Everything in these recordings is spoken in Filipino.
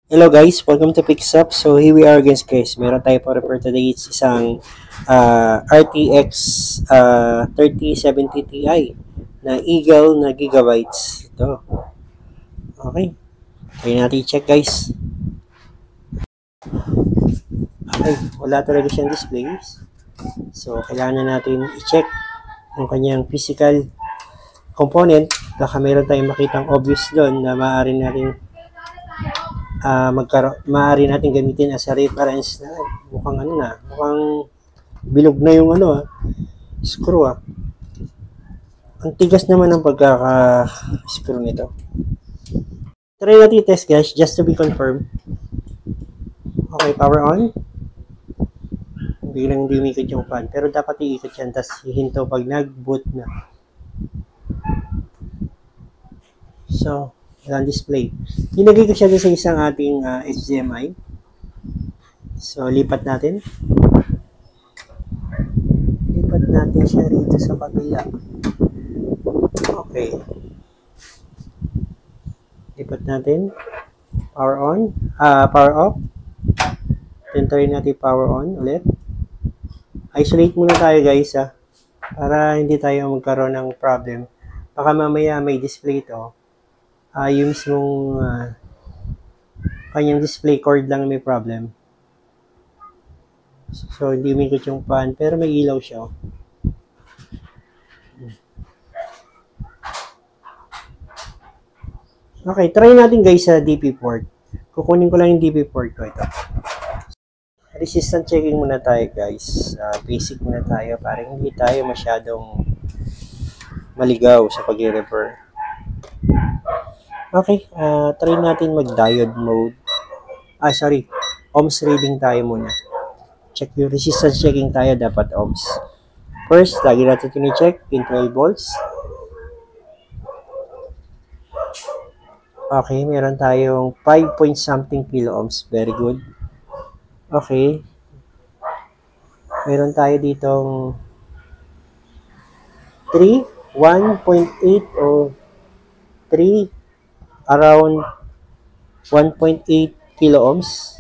Hello guys, welcome to Pixup. So here we are again guys. Meron tayo po report today. It's isang RTX 3070 Ti na Eagle na gigabytes. Ito. Okay. Try natin i-check guys. Okay. Wala talaga siyang displays. So kailangan na natin i-check yung kanyang physical component. Baka meron tayong makitang obvious doon na maaari natin maaari natin gamitin as a reference na mukhang mukhang bilog na yung screw Ang tigas naman ng pagkaka-screw nito. Try natin i-test guys, just to be confirmed. Okay, power on. Biglang hindi umikot yung fan, pero dapat iikot yan, tapos hihinto pag nag-boot na. So, walang display. Nilagay ko siya sa isang ating HDMI. So, lipat natin. Lipat natin siya rito sa kabila. Okay. Lipat natin. Power on. Power off. Then, try natin power on ulit. Isolate muna tayo guys para hindi tayo magkaroon ng problem. Baka mamaya may display to. Yung mismong kanyang display cord lang may problem. So, hindi umikot yung fan, pero may ilaw siya. Okay, try natin guys sa DP port. Kukunin ko lang yung DP port ko ito. Resistance checking muna tayo guys. Basic muna tayo para hindi tayo masyadong maligaw sa pag-repair. Okay, try natin mag-diode mode. Ohms reading tayo muna. Check yung resistance checking tayo, dapat ohms. First, lagi natin kini-check, pin 12 volts. Okay, meron tayong 5 point something kilo ohms. Very good. Okay. Meron tayo ditong 3, 1.8 o 3 around 1.8 kilo ohms.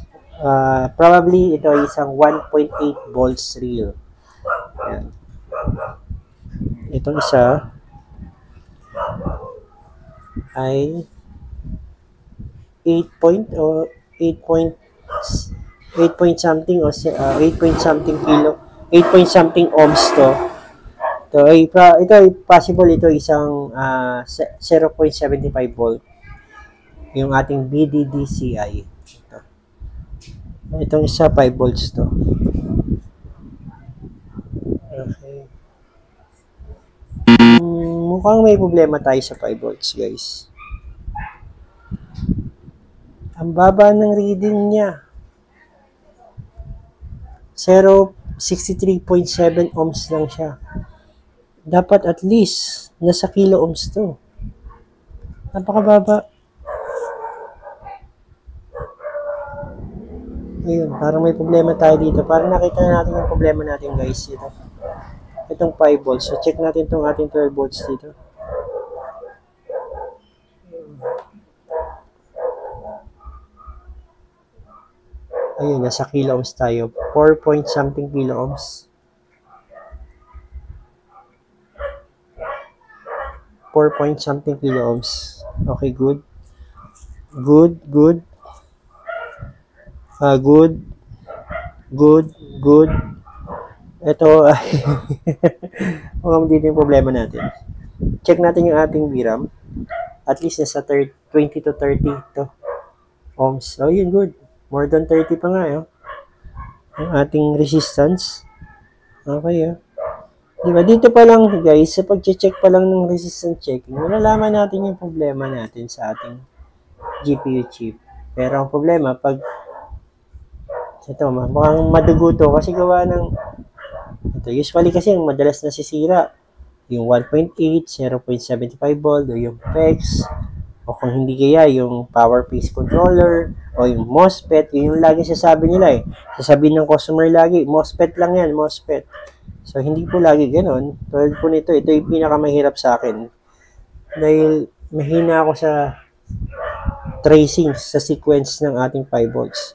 Probably ito ay isang 1.8 volts reel. Ayan. Itong isa ay 8 point something o 8 point something kilo, 8 point something ohms to. Ito ay possible ito isang 0.75 volt. Yung ating BDDCI. Itong isa 5 volts to. Okay. Mukhang may problema tayo sa 5 volts guys. Ang baba ng reading niya. 63.7 ohms lang siya. Dapat at least nasa kilo ohms to. Napakababa. Ayun, parang may problema tayo dito. Parang nakita na natin yung problema natin guys. Itong 5 volts. So check natin itong ating 12 volts dito. Ayun, nasa kilo ohms tayo. 4 point something kilo ohms. 4 point something kilo ohms. Okay, good. Good. Good. Ito, mukhang dito yung problema natin. Check natin yung ating VRAM. At least nasa 20 to 30 to ohms. So, yun, good. More than 30 pa nga, ang ating resistance. Okay, Diba? Dito pa lang, guys, sa pag-check pa lang ng resistance checking, malalaman natin yung problema natin sa ating GPU chip. Pero ang problema, pag ito, mukhang madugo to kasi gawa ng ito, usually kasi yung madalas nasisira yung 1.8, 0.75 volt o yung PEX o kung hindi kaya yung power pace controller o yung MOSFET, yun yung lagi sasabi nila sasabihin ng customer lagi, MOSFET lang yan, MOSFET. So hindi po lagi ganun. Tulad po nito, ito yung pinakamahirap sa akin dahil mahina ako sa tracing sa sequence ng ating 5 volts.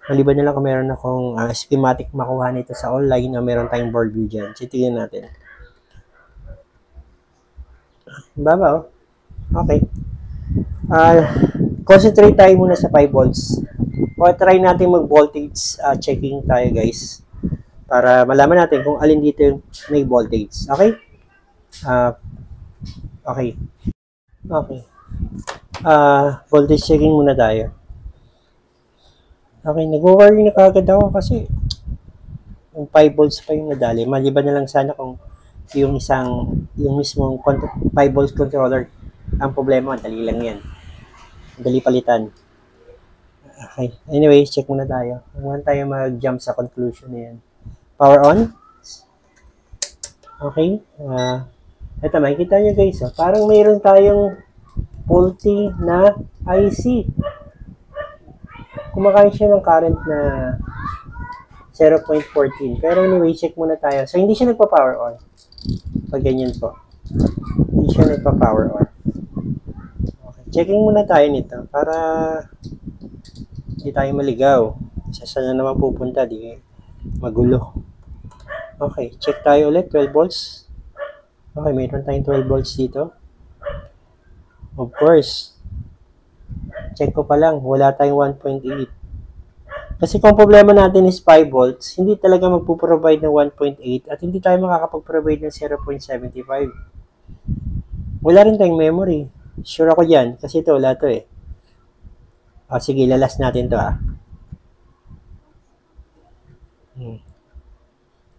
Maliban na lang kung meron akong schematic makuha nito sa online na meron tayong board view dyan. So, tingnan natin. Baba, oh. Okay. Concentrate tayo muna sa 5 volts. O, try natin mag-voltage checking tayo, guys. Para malaman natin kung alin dito yung may voltage. Okay? Okay. Okay. Voltage checking muna tayo. Okay, nag-worry na kagad ako kasi yung 5 volts pa yung nadali. Maliban na lang sana kung yung mismong 5 volts controller ang problema. Dali lang yan. Dali palitan. Okay. Anyway, check muna tayo. Huwag tayo mag-jump sa conclusion na yan. Power on. Okay. Ito, makikita nyo guys. Parang mayroon tayong faulty na IC. Kumakain siya ng current na 0.14. Pero anyway, check muna tayo. So, hindi siya nagpa-power on. Pag ganyan po. Hindi siya nagpa-power on. Okay. Checking muna tayo nito para hindi tayo maligaw. Saan na naman pupunta, di magulo. Okay, check tayo ulit, 12 volts. Okay, mayroon tayong 12 volts dito. Of course, check ko pa lang, wala tayong 1.8. Kasi kung problema natin is 5 volts, hindi talaga magpo-provide ng 1.8 at hindi tayo makakapag-provide ng 0.75. Wala rin tayong memory. Sure ako dyan, kasi ito, wala to eh. Sige, lalas natin to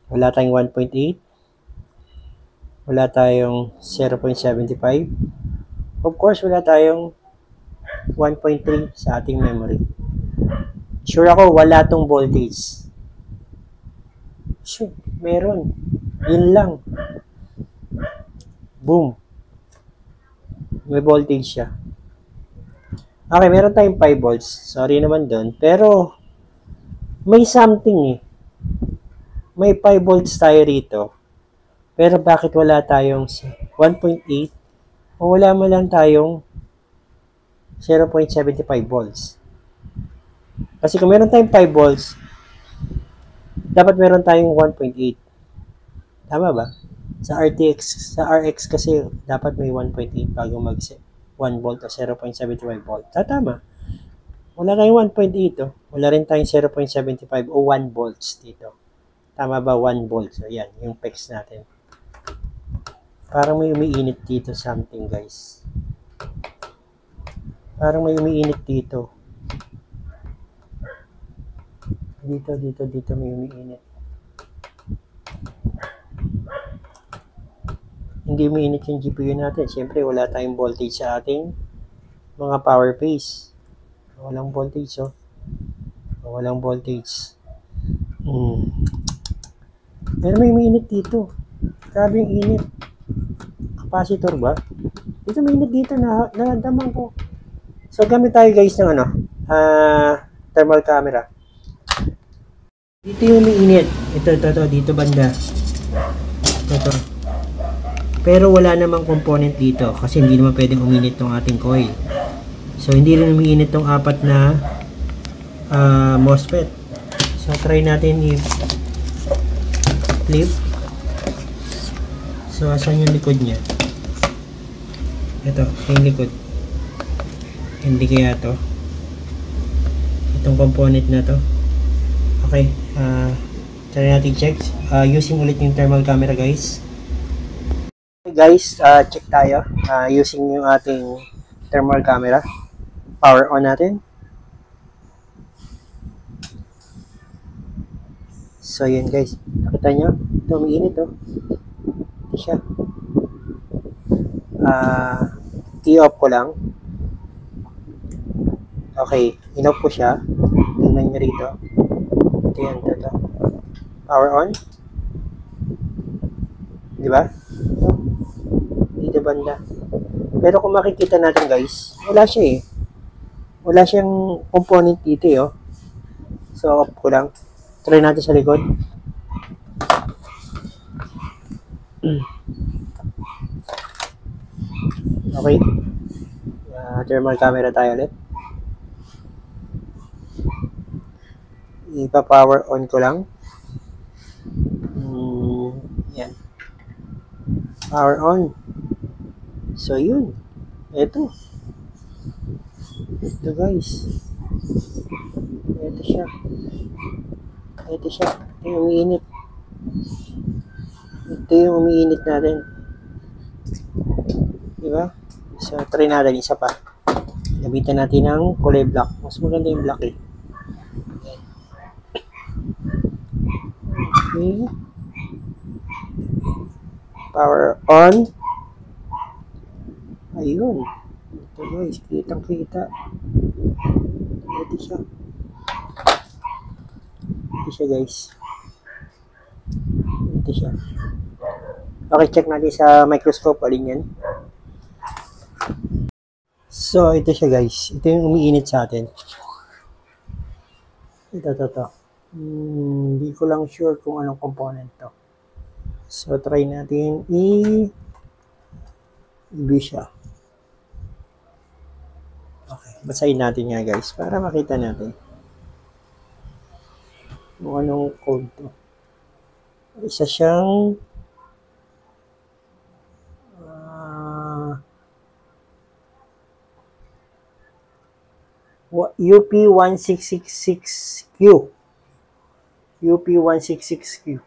Wala tayong 1.8. Wala tayong 0.75. Of course, wala tayong 1.3 sa ating memory. Sure ako, wala tong voltage. Sure, meron. Yun lang. Boom. May voltage siya. Okay, meron tayong 5 volts. Sorry naman doon. Pero, may something eh. May 5 volts tayo rito. Pero bakit wala tayong 1.8 o wala man lang tayong 0.75 volts? Kasi kung meron tayong 5 volts, dapat meron tayong 1.8. Tama ba? Sa RX kasi dapat may 1.8 bago mag 1 volt o 0.75 volt. Tama. Wala tayong 1.8 Wala rin tayong 0.75 o 1 volts dito. Tama ba 1 volts? So, yan, yung peaks natin. Parang may umiinit dito something, guys. Parang may umiinit dito. Dito may umiinit. Hindi umiinit yung GPU natin. Siyempre, wala tayong voltage sa ating mga power phase. Walang voltage, Walang voltage. Pero may umiinit dito. Grabe yung init. Capacitor ba? Dito may init dito na naramdaman ko. So, gamit tayo guys ng thermal camera. Dito yung may init. Ito, dito banda. Ito. Pero wala namang component dito kasi hindi naman pwedeng uminit tong ating coil. So, hindi rin umiinit tong apat na MOSFET. So, try natin i-flip. So, asan yung likod niya? Ito, yung likod. Hindi kaya to. Itong component na to. Okay, try natin check. Using ulit yung thermal camera, guys. Okay, guys, check tayo. Using yung ating thermal camera. Power on natin. So, yun guys. Nakita nyo? Ito, umiinit Ito siya. I-off ko lang. Okay, in-off ko siya. Tingnan nyo rito. Ito yan, ito. Power on. Diba? Ito. Dito banda. Pero kung makikita natin guys, wala siya Wala siyang component dito So, off ko lang. Try natin sa likod. Okay. Thermal camera tayo ulit. Ipa-power on ko lang. Yan. Power on. So, yun. Ito guys. Ito siya. Ito yung umiinit. Ito yung umiinit natin. Diba? So, try natin isa pa. Gamitan natin ng kulay black. Mas maganda yung black eh. Okay. Power on. Ayun. Ito guys, kitang-kita. Ito siya. Ito siya guys. Ito siya. Okay, check natin sa microscope. Alin yan? So, ito siya guys. Ito yung umiinit sa atin. Ito. Hindi ko lang sure kung anong component to. So, try natin i-view siya. Okay, basahin natin nga guys para makita natin kung anong code to. Isa siyang UP166Q. UP166Q.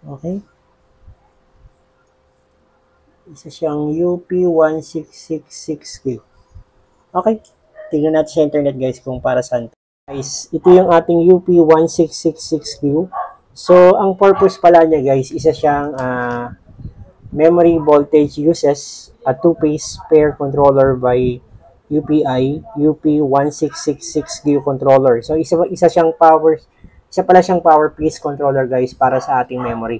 Okay? Isa siyang UP166Q. Okay? Tingnan natin sa internet guys kung para saan. Guys, ito yung ating UP166Q. So, ang purpose pala niya guys, isa siyang memory voltage uses a two-phase pair controller by UPI, UP1666Q controller. So, isa pala siyang power phase controller guys para sa ating memory.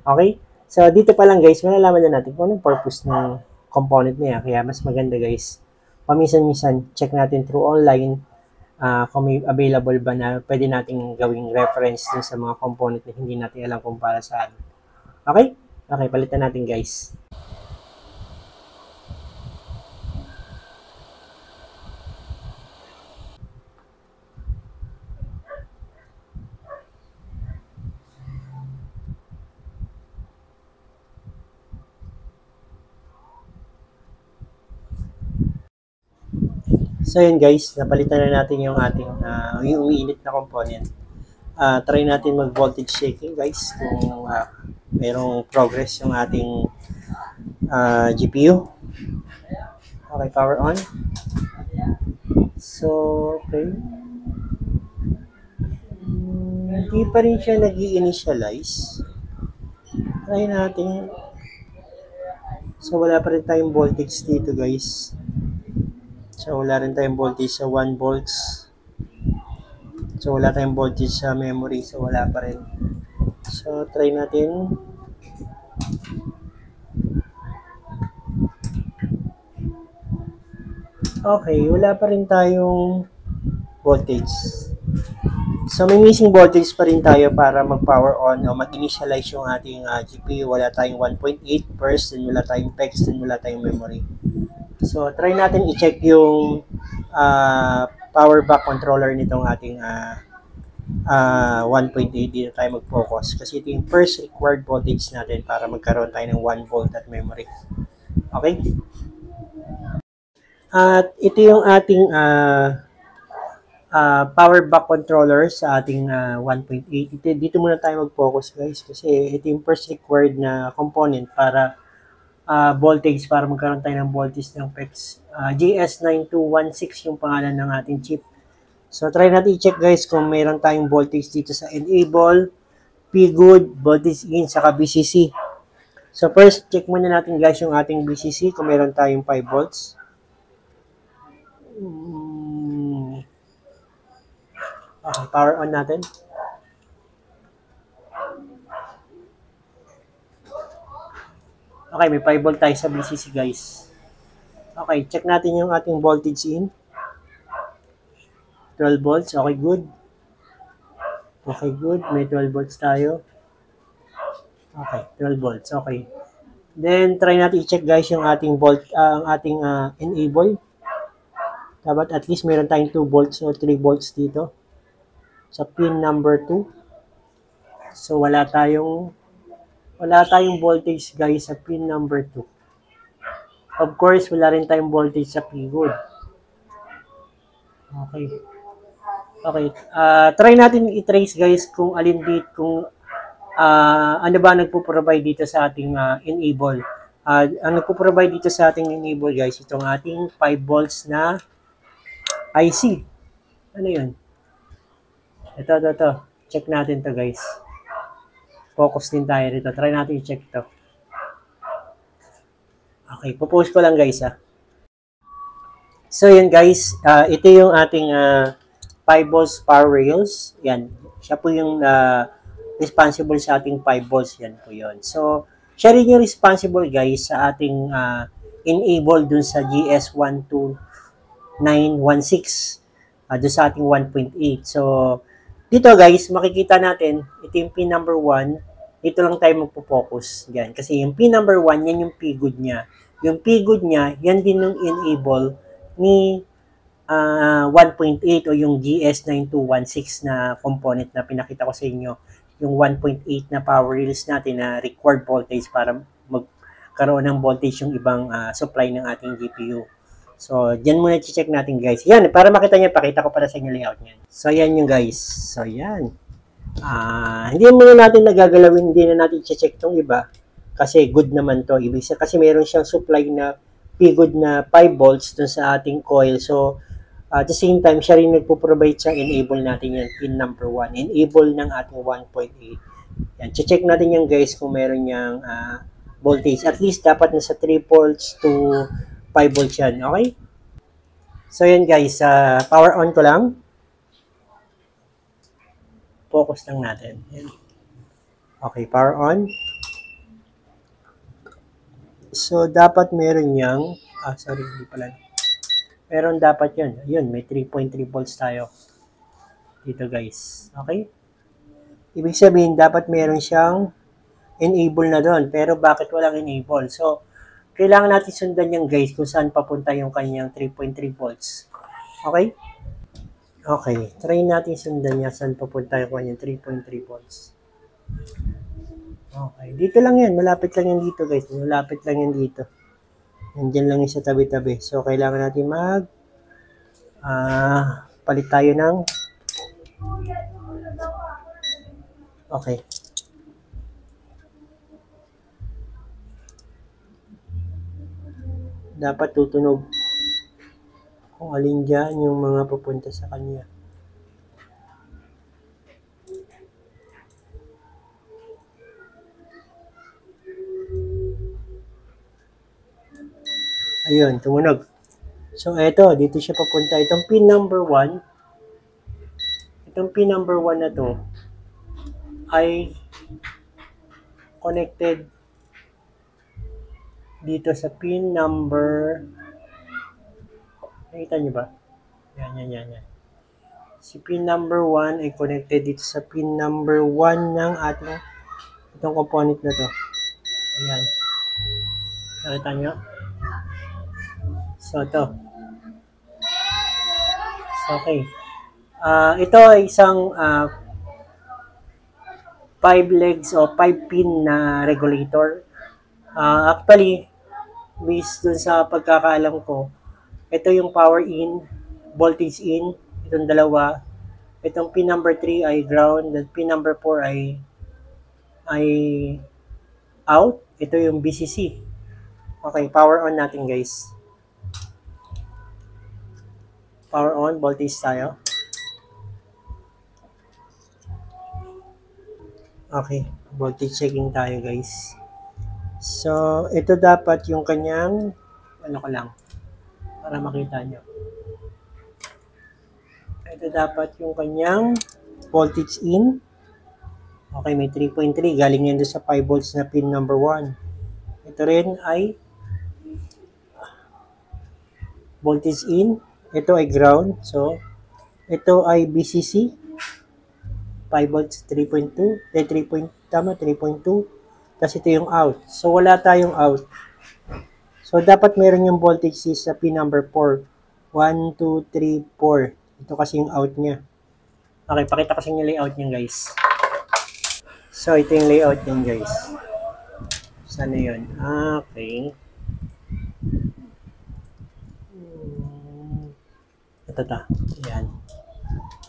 Okay? So, dito pa lang guys, malalaman na natin kung anong purpose ng component niya. Kaya mas maganda guys, paminsan-minsan, check natin through online kung may available ba na pwede nating gawing reference din sa mga component na hindi natin alam kung para saan. Okay? Okay, palitan natin guys. So yun guys, napalitan na natin yung ating yung umiinit na component. Try natin mag voltage checking guys kung mayroong progress yung ating GPU. Okay, power on. So, okay. Hindi pa rin siya nag-i-initialize. Try natin. So, wala pa rin tayong voltage dito guys. So, wala rin tayong voltage sa 1 volts. So, wala tayong voltage sa memory. So, wala pa rin. So, try natin. Okay, wala pa rin tayong voltage. So, may missing voltage pa rin tayo para mag-power on o mag-initialize yung ating GPU. Wala tayong 1.8 burst, then wala tayong PEX, then wala tayong memory. So, try natin i-check yung power back controller nitong ating 1.8. Dito tayo mag-focus kasi ito yung first required voltage natin para magkaroon tayo ng 1 volt at memory. Okay? At ito yung ating power back controller sa ating 1.8. Dito muna tayo mag-focus guys kasi ito yung first required na component para voltage para magkaroon tayo ng voltage ng PEX. JS9216 yung pangalan ng ating chip. So, try natin i-check guys kung mayroon tayong voltage dito sa enable, Pgood, voltage in, saka BCC. So, first, check muna natin guys yung ating BCC kung mayroon tayong 5 volts. Okay, power on natin. Okay, may 5 volt tayo sa BCC guys. Okay, check natin yung ating voltage in. 12 volts, okay, good. Okay, good. May 12 volts tayo. Okay, 12 volts, okay. Then, try natin i-check guys yung ating enable. Dapat at least meron tayong 2 volts o 3 volts dito sa pin number 2. So, wala tayong voltage guys sa pin number 2. Of course, wala rin tayong voltage sa P-good. Okay. Okay. Try natin i-trace guys kung alin dito, ano ba nagpo-provide dito sa ating enable. Ang nagpo-provide dito sa ating enable guys, itong ating 5 volts na IC. Ano yun? Ito. Check natin to guys. Focus din tayo rito. Try natin i-check to. Okay, popost ko lang guys ha. So yan guys, ito yung ating 5 volts power rails. Yan, siya po yung responsible sa ating 5 volts. Yan po yun. So, siya rin yung responsible guys sa ating enable dun sa GS12916 dun sa ating 1.8. So, dito guys, makikita natin, ito yung pin number 1, ito lang tayo magpo-focus. Yan. Kasi yung pin number 1, yan yung P-good niya. Yung P-good niya, yan din yung enable ni 1.8 o yung GS9216 na component na pinakita ko sa inyo. Yung 1.8 na power rails natin na required voltage para magkaroon ng voltage yung ibang supply ng ating GPU. So, dyan muna check natin guys. Yan, para makita nyo, pakita ko para sa inyo layout niyan. So, yan yung guys. So, yan. Hindi muna natin nagagalawin, hindi na natin check tong iba. Kasi good naman to. Ibig sabihin, kasi meron siyang supply na P-good na 5 volts dun sa ating coil. So, at the same time, siya rin nagpo-provide sa enable natin yan, pin number 1. Enable ng ating 1.8. Yan, check natin yan guys kung meron niyang voltage. At least dapat nasa 3 volts to 5 volts yan. Okay? So, yan guys. Power on ko lang. Focus lang natin. Yan. Okay, power on. So, dapat meron niyang, sorry, hindi pala. Meron dapat yun. Ayun, may 3.3 volts tayo. Dito guys. Okay? Ibig sabihin, dapat meron siyang enable na doon. Pero bakit walang enable? So, kailangan natin sundan yan guys kung saan papunta yung kanyang 3.3 volts. Okay? Okay. Try natin sundan niya saan papunta yung kanyang 3.3 volts. Okay. Dito lang yan. Malapit lang yan dito guys. Malapit lang yan dito. Nandiyan lang yung sa tabi-tabi. So, kailangan natin palit tayo ng okay. Dapat tutunog kung alin dyan yung mga pupunta sa kanya. Ayun, tumunog. So, eto, dito siya papunta. Itong pin number 1, na to, ay connected dito sa pin number, nakita nyo ba? Yan. Si pin number 1 ay connected dito sa pin number 1 ng ating, itong component na to. Ayan. Nakita nyo? So, ito. So, okay. Ito ay isang 5 legs o 5 pin na regulator. Actually, based dun sa pagkakaalam ko, ito yung power in, voltage in, itong dalawa. Itong pin number 3 ay ground, at pin number 4 ay out. Ito yung BCC. Okay, power on natin guys. Power on, voltage tayo. Okay, voltage checking tayo guys. So, ito dapat yung kanyang, ano ko lang, para makita nyo. Ito dapat yung kanyang voltage in. Okay, may 3.3. Galing yan doon sa 5 volts na pin number 1. Ito rin ay voltage in. Ito ay ground. So, ito ay BCC. 5 volts, 3.2. 3.2. Kasi ito yung out. So, wala tayong out. So, dapat meron yung voltage sa pin number 4. 1, 2, 3, 4. Ito kasi yung out niya. Okay, pakita kasi yung layout niya, guys. So, ito yung layout niya, guys. Sana yun? Okay. Ito. Ayan.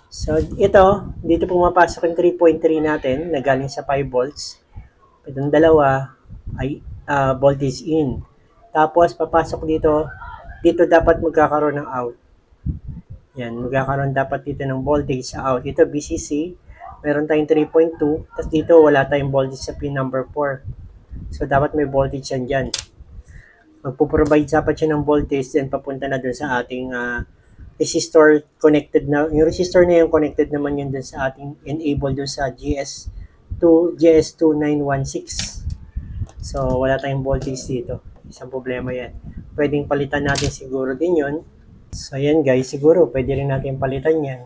So, ito, dito pumapasok yung 3.3 natin na galing sa 5 volts. Itong dalawa ay voltage in. Tapos, papasok dito dapat magkakaroon ng out. Yan, magkakaroon dapat dito ng voltage sa out. Ito, BCC, meron tayong 3.2, tapos dito wala tayong voltage sa pin number 4. So, dapat may voltage yan dyan. Magpo-provide dapat siya ng voltage, then papunta na dun sa ating resistor connected na. Yung resistor na yung connected naman yun dun sa ating enable dun sa GS2916. So, wala tayong voltage dito. Isang problema yan. Pwedeng palitan natin siguro din yun. So, yan guys, siguro pwede rin natin palitan yan.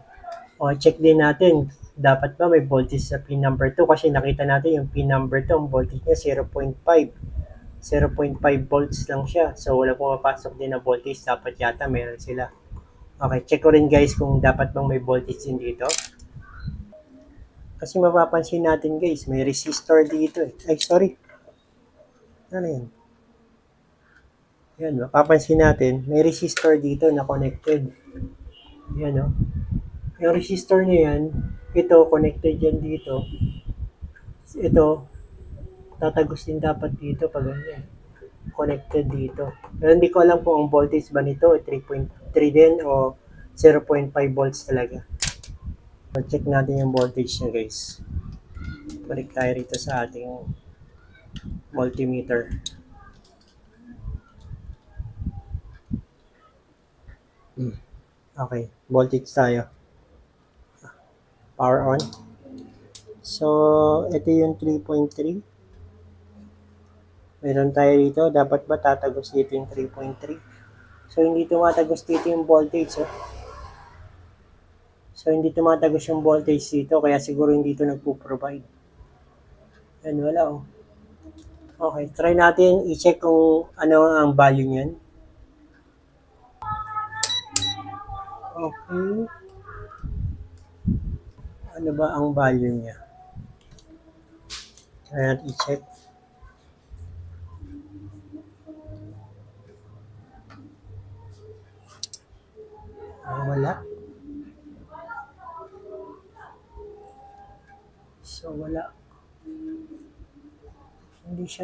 O, check din natin, dapat ba may voltage sa pin number 2? Kasi nakita natin yung pin number 2, ang voltage niya 0.5. 0.5 volts lang siya. So, wala pumapasok din na voltage. Dapat yata meron sila. Okay, check ko rin guys kung dapat bang may voltage din dito. Kasi mapapansin natin guys, may resistor dito eh. Ay, sorry. Ano yan? Yan, mapapansin natin, may resistor dito na connected. Yan, no? Yung resistor na yan, ito, connected yan dito. Ito, tatagos din dapat dito pag ganyan. Connected dito. Pero hindi ko alam kung ang voltage ba nito, 3.3 din o 0.5 volts talaga. So, check natin yung voltage niya guys. Balik tayo rito sa ating multimeter. Okay, voltage tayo. Power on. So, ito yung 3.3. Meron tayo dito. Dapat ba tatagos dito yung 3.3? So, hindi tumatagos dito yung voltage. So, hindi tumatagos yung voltage dito. Kaya siguro hindi ito nagpo-provide. Yan, wala oh. Okay, try natin i-check kung ano ang value niyan. Okay. Ano ba ang value niya? Try natin i-check. Wala. So, wala. Hindi siya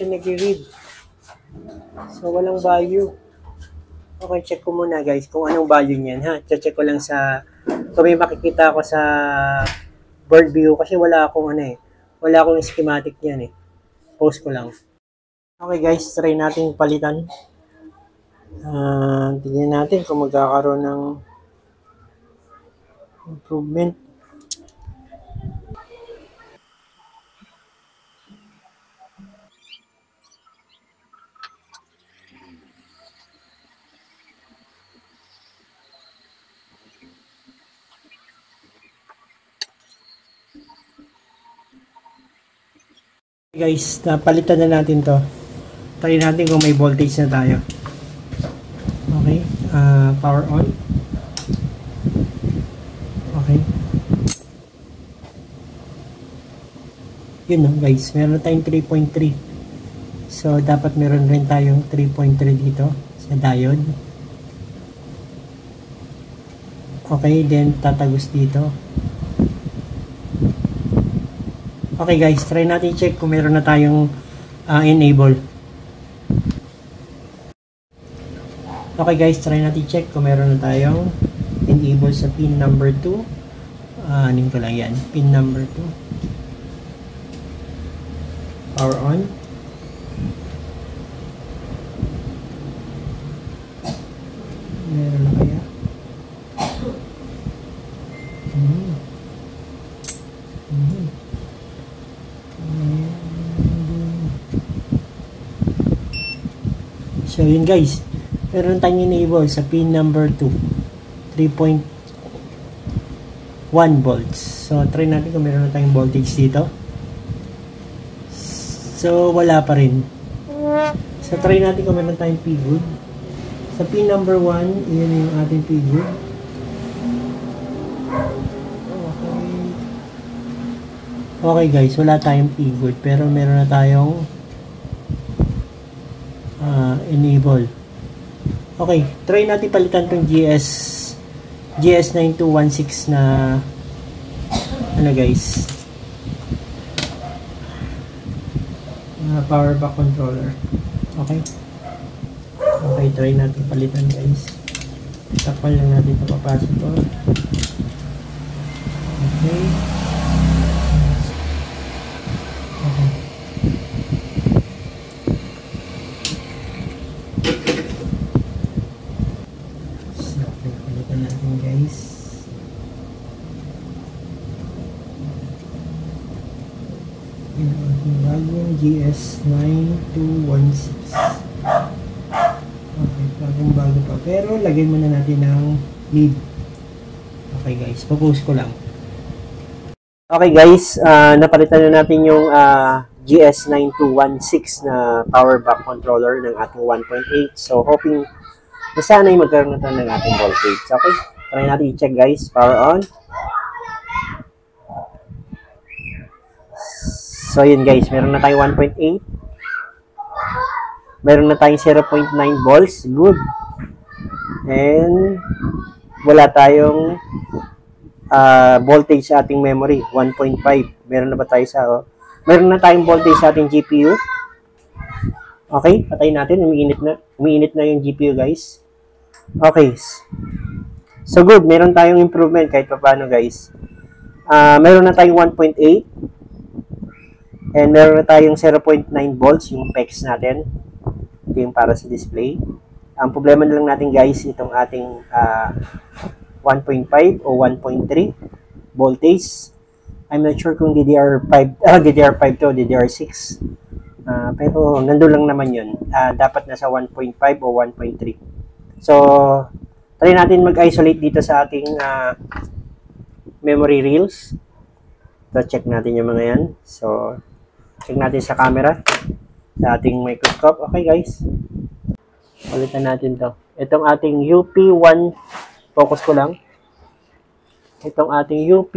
nag-read. So, walang value. Okay, check ko muna guys kung anong value niyan ha. Check ko lang sa, kung may makikita ako sa board view kasi wala akong wala akong schematic niyan eh. Post ko lang. Okay guys, try natin palitan. Tingnan natin kung magkakaroon ng improvement. Guys, napalitan na natin to. Try natin kung may voltage na tayo. Okay, power on. Okay. Yun no, guys, meron tayong 3.3. So, dapat meron rin tayong 3.3 dito sa diode. Okay, then tatagos dito. Okay guys, try natin check kung meron na tayong enable. Okay guys, try natin check kung meron na tayong enable sa pin number 2. Anin ko lang yan, pin number 2. Power on. Meron na kaya? So yun guys, meron tayong enable sa pin number 2. 1 volts. So, try natin kung meron na tayong voltage dito. So, wala pa rin. So, try natin kung meron tayong P-good. Sa pin number 1, iyan yung ating P-good. Okay guys, wala tayong P-good. Pero meron na tayong enable. Okay, try natin palitan tong GS9216 na ano guys, power back controller. Okay, try natin palitan guys. Takpan lang natin ito capacitor. Okay. Bagong GS9216. Okay, bagong-bago pa. Pero lagay muna natin ng lead. Okay guys, popost ko lang. Okay guys, napalitan na natin yung GS9216 na power back controller ng ating 1.8. So hoping na sana ay magkaroon na ng ating voltage. Okay, try natin i-check guys. Power on. So, yun guys, meron na tayong 1.8. Meron na tayong 0.9 volts. Good. And, wala tayong voltage sa ating memory. 1.5. Meron na ba tayo meron na tayong voltage sa ating GPU. Okay, patayin natin. Umiinit na yung GPU guys. Okay. So, good. Meron tayong improvement kahit pa paano guys. Meron na tayong 1.8. And meron na tayong 0.9 volts yung PEX natin. Ito yung para sa display. Ang problema na lang natin guys, itong ating 1.5 o 1.3 voltage. I'm not sure kung DDR5 to, DDR6. Pero nandun lang naman yun. Dapat nasa 1.5 o 1.3. So, try natin mag-isolate dito sa ating memory reels. So, check natin yung mga yan. So, check natin sa camera, sa ating microscope. Okay guys, palitan natin to. Itong ating UP1, focus ko lang. Itong ating UP.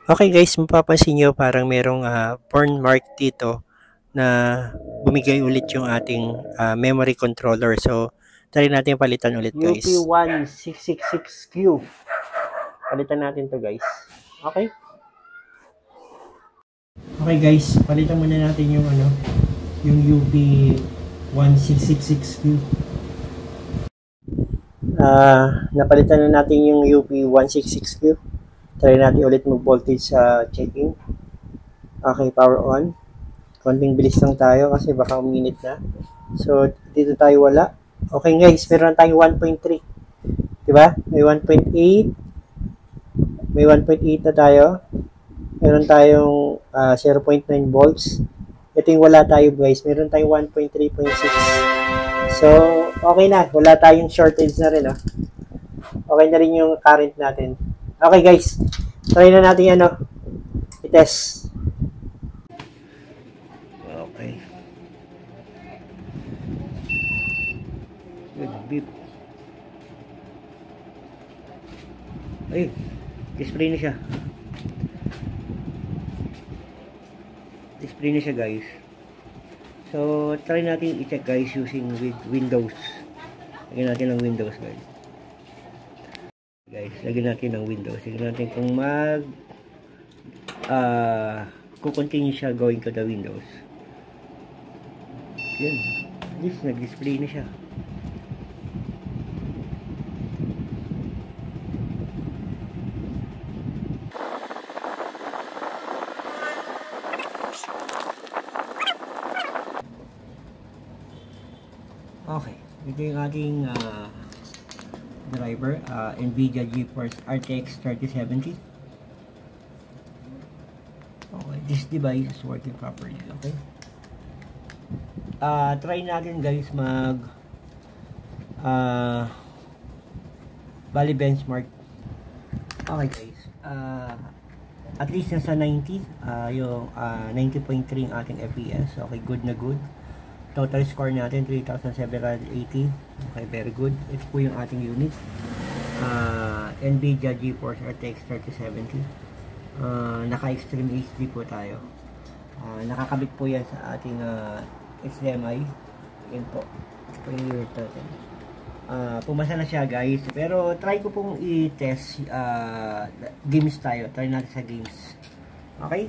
Okay guys, mapapansin nyo parang merong porn mark dito na bumigay ulit yung ating memory controller. So, try natin palitan ulit guys. UP1666Q. Palitan natin to guys. Okay. Okay guys, palitan muna natin yung yung UP1666Q. Napalitan na natin yung UP166Q. Try natin ulit mag-voltage sa checking. Okay, power on. Konting bilis lang tayo kasi baka uminit na. So, dito tayo wala. Okay guys, meron tayong 1.3. Diba? May 1.8. May 1.8 na tayo. Meron tayong 0.9 volts. Ito yung wala tayo guys. Meron tayong 1.3.6. So, okay na. Wala tayong shortage na rin. Okay na rin yung current natin. Okay guys. Try na natin i-test. Okay. Good beep. Ayun. Display na siya. Display na siya guys. So, try natin i-check guys using with Windows. Lagyan natin ng Windows guys. Lagyan natin ng Windows. Lagyan natin kung continue siya going to the Windows. Yun. At least nag-display na siya. Okay, ito yung ating driver, NVIDIA GeForce RTX 3070. Okay, this device is working properly. Okay, try natin guys bali benchmark. Okay guys, ah, at least nasa 90, yung 90.3 ang ating FPS. Okay, good na good. Total score natin 3,780. Okay, very good. Ito po yung ating unit. NVIDIA GeForce RTX 3070. Naka-Extreme HD po tayo. Nakakabit po yan sa ating HDMI. Yan po. Ito po yung unit natin. Pumasa na siya guys, pero try ko pong i-test games tayo, try natin sa games, okay?